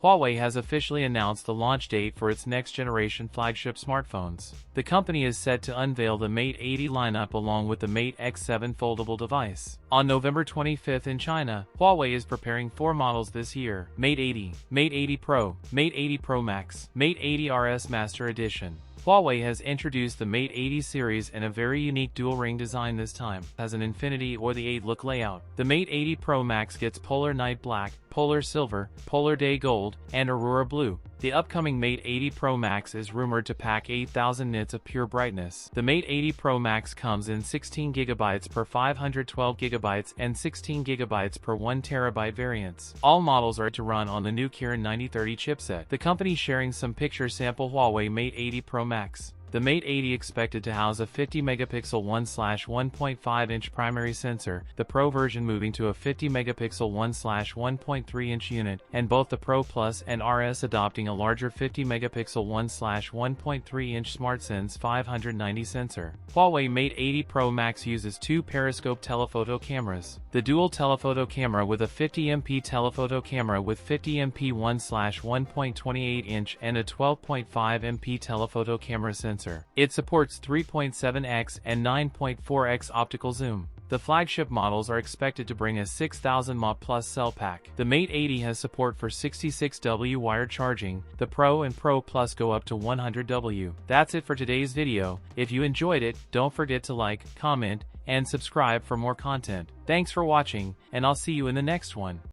Huawei has officially announced the launch date for its next-generation flagship smartphones. The company is set to unveil the Mate 80 lineup along with the Mate X7 foldable device. On November 25th in China, Huawei is preparing 4 models this year: Mate 80, Mate 80 Pro, Mate 80 Pro Max, Mate 80 RS Master Edition. Huawei has introduced the Mate 80 series in a very unique dual-ring design this time. It has an Infinity or the 8-look layout. The Mate 80 Pro Max gets Polar Night Black, Polar Silver, Polar Day Gold, and Aurora Blue. The upcoming Mate 80 Pro Max is rumored to pack 8,000 nits of pure brightness. The Mate 80 Pro Max comes in 16GB per 512GB and 16GB per 1TB variants. All models are to run on the new Kirin 9030 chipset. The company sharing some picture sample Huawei Mate 80 Pro Max. The Mate 80 expected to house a 50-megapixel 1/1.5-inch primary sensor, the Pro version moving to a 50-megapixel 1/1.3-inch unit, and both the Pro Plus and RS adopting a larger 50-megapixel 1/1.3-inch SmartSense 590 sensor. Huawei Mate 80 Pro Max uses 2 periscope telephoto cameras. The dual telephoto camera with a 50MP telephoto camera with 50MP 1/1.28-inch and a 12.5MP telephoto camera sensor. It supports 3.7x and 9.4x optical zoom. The flagship models are expected to bring a 6000 mAh+ cell pack. The Mate 80 has support for 66W wired charging. The Pro and Pro Plus go up to 100W. That's it for today's video. If you enjoyed it, don't forget to like, comment, and subscribe for more content. Thanks for watching, and I'll see you in the next one.